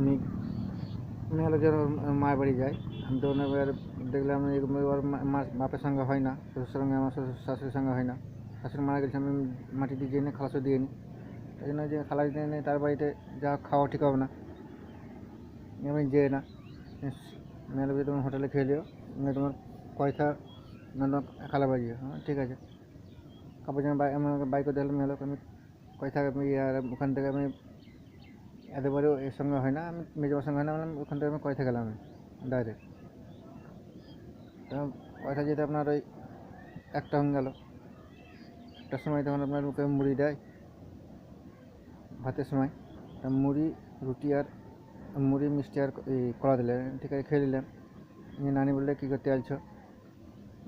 মেয়ে লোক যখন মায়ের বাড়ি যায়, আমি তখন এবার দেখলাম এবার বাপের সঙ্গে হয় না, শ্বশুর সঙ্গে, আমার শাশুড়ির সঙ্গে হয় না। শাশুড়ি মারা গেছে, আমি মাটি দিয়ে যেয়ে নিই, খালাসও দিয়ে নিই। তাই জন্য যে খালাস দিয়ে নিই, তার বাড়িতে যা খাওয়া ঠিক হবে না, আমি যেয়ে না। মেয়ে লোক তোমার হোটেলে খেয়ে দিও, তোমার পয়সা না তোমার খালা বাজিয়ে, হ্যাঁ ঠিক আছে। কাপড় জামা আমাকে বাই করতে হলে মেয়ে লোক, আমি পয়সা আর ওখান থেকে আমি এতবারেও এর সঙ্গে হয় না, আমি মেজবার সঙ্গে হয় না, ওখান থেকে আমি কয়থা গেলাম ডাইরেক্ট। তখন কয়থা যেতে আপনার ওই একটা হয়ে গেল। একটার সময় তখন আপনার মুখে মুড়ি দেয় ভাতের সময়, মুড়ি, রুটি আর মুড়ি, মিষ্টি আর কলা দিলেন, ঠিক আছে, খেয়ে নিলাম। নানি বললে কী করতে আসছো?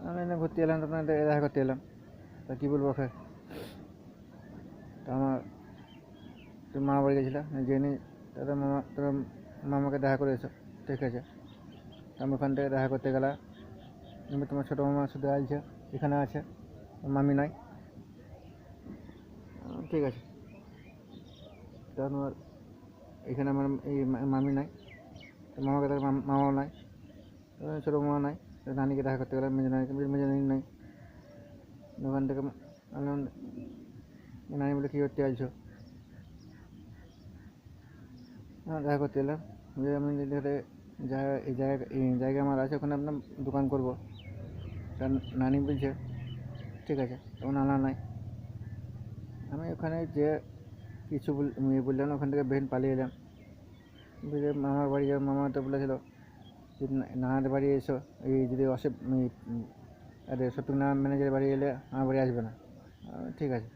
আমি না ঘুরতে এলাম, আপনার দেখা করতে এলাম। তা কী বলবো ওকে? তা আমার তুমি মামা বাড়ি গেছিলাম, জেনে তাদের মামাকে দেখা করে এসো, ঠিক আছে। আমি ওখান থেকে দেখা করতে গেলাম, তোমার ছোটো মামা শুধু আসছে, এখানে আছে, মামি নাই, ঠিক আছে। তখন আমার এখানে আমার এই মামি নাই, মামাকে তার মামাও নাই, ছোটো মামা নাই, নানিকে দেখা করতে গেলাম, মেজো নানি নাই। ওখান থেকে নানি বলে কী করতে আসছো? দেখা করতে এলাম, যে আমি এই জায়গা আমার আছে, ওখানে আপনার দোকান করবো। নানি বলছে ঠিক আছে, তখন আনা নাই। আমি ওখানে যে কিছু বললাম, ওখান থেকে বেন পালিয়ে এলাম। বুঝে মামার বাড়ি যাবো, মামা তো বলেছিল যদি নানাদের বাড়ি এসো, এই যদি আরে সত্যনারায়ণ ম্যানেজারের বাড়ি এলে আমার বাড়ি আসবে না, ঠিক আছে।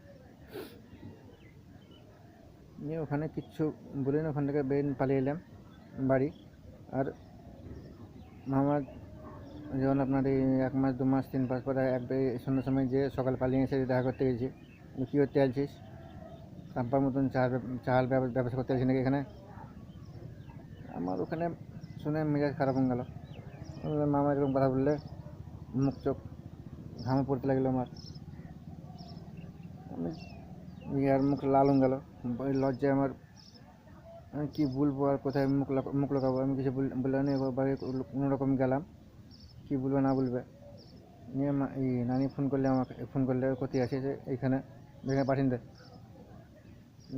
নিয়ে ওখানে কিচ্ছু বলে না, ওখান থেকে বেন পালিয়ে এলাম বাড়ি। আর মামার যখন আপনার এই 1 মাস 2 মাস 3 মাস পরে সন্ধ্যার সময় যে সকালে পালিয়ে এসে দেখা করতে গেছি, কী করতে আসছিস? কাম্পার মতন চাল ব্যবসা করতে আসছি নাকি এখানে? আমার ওখানে শুনে মেজাজ খারাপ হয়ে গেল। মামা এরকম কথা বললে মুখ চোখ ঘামে পড়তে লাগলো আমার, আমি আর মুখ লাল হয়ে গেল। ওই লজ্জায় আমার আমি কী বলবো আর কোথায় মুখ লাগাবো, আমি কিছু বললাম না। বাড়ি কোনোরকম গেলাম, কী বলবে না বলবে। নিয়ে এই নানি ফোন করলে, আমাকে ফোন করলে কোথায় আছে যে এইখানে পাঠিয়ে দেয়।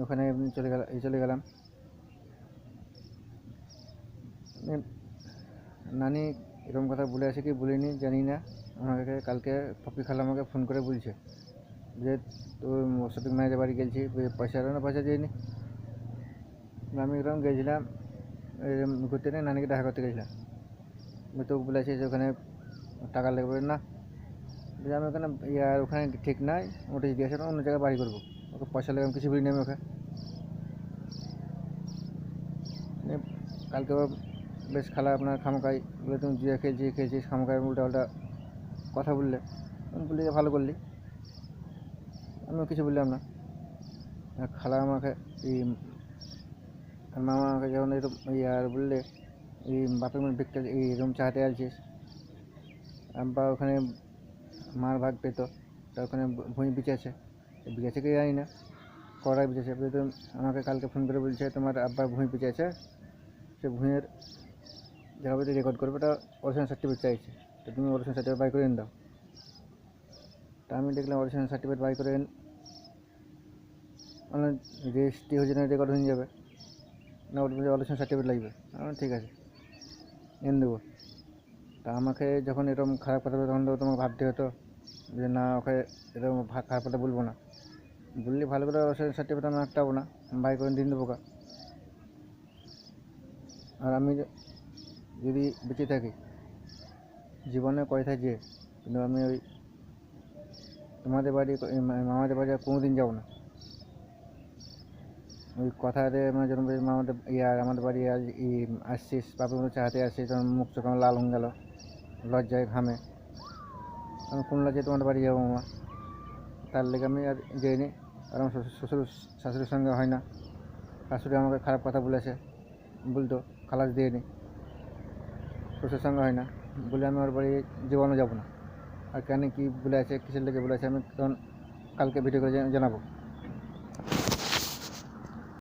ওখানে চলে গেলাম। নানি এরকম কথা বলে আছে কি বলিনি জানি না, আমাকে কালকে পপি খালা আমাকে ফোন করে বলছে যে তোর শপিং ম্যানেজার বাড়ি গেছি, পয়সা দিইনি। আমি এরকম গেছিলাম ঘুরতে নিয়ে, নানিকে দেখা করতে গেছিলাম। তোকে বলেছি যে ওখানে টাকা লাগবে না, আমি ওখানে ওখানে ঠিক নাই, ওটা জিজ্ঞাসা অন্য জায়গায় বাড়ি করবো, ওকে পয়সা লাগে আমি কিছু বলিনি। আমি ওকে কালকে বেশ খালা আপনার খামোকাই বলে তুমি জুয়া খেয়েছিস খামোকাই উল্টা কথা বললে, আমি বলি ভালো করলি, আমিও কিছু বললাম না। খালা আমাকে মামা আমাকে যখন এরকম বললে এই বাপের মধ্যে ভিক্ষা এই রুম চাহাতে আসছিস, বা ওখানে মার ভাগ পেতো, তা ওখানে ভুঁই বিচেছে কি জানি না, কড়াই বিচেছে। তো আমাকে কালকে ফোন করে বলছে তোমার আব্বার ভুঁই বিচেছে, সে ভুঁইয়ের যাবতীয় রেকর্ড করবে, ওটা অরিজিনাল সার্টিফিকেট চাইছে, তো তুমি অরিজিনাল সার্টিফিকেট বাই করে এনে দাও। তা আমি দেখলাম অরিজিনাল সার্টিফিকেট বাই করে মানে রেজিস্ট্রি হয়ে যাবে, রেকর্ড হয়ে যাবে না, অরিজিনাল সার্টিফিকেট লাগবে। ঠিক আছে এনে দেবো। তা আমাকে যখন এরকম খারাপ কথা বলবে, তখন তো তোমাকে ভাবতে হতো যে না ওকে এরকম খারাপ কথা বলবো না, বললে ভালো করে অরিজিনাল সার্টিফিকেট আমি আটটাবো না, বাই করে দিন দেবো। আর আমি যদি বেঁচে থাকি জীবনে কয়টা যে, কিন্তু আমি ওই তোমাদের বাড়ি মামাদের বাড়ি আর কোনো দিন যাবো না। ওই কথাতে আমার যখন মামাদের আমাদের বাড়ি আসছিস বাপের মতো চাহাতে আসছিস, তখন মুখ চোখ আমার লাল হয়ে গেল, লজ্জায় ঘামে। আমি কোন লজ্জায় তোমাদের বাড়ি যাবো মামা? তার লেগে আমি আর যাইনি। আর আমার শাশুড়ির সঙ্গে হয় না, শাশুড়ি আমাকে খারাপ কথা বলেছে, বলতো খালাস দিয়ে নি, শ্বশুরের সঙ্গে হয় না বলে আমি ওর বাড়ি জীবনও যাবো না। আর কেন কী বলে আছে, কিসের লেগে বলে আছে, আমি তখন কালকে ভিডিও করে জানাবো।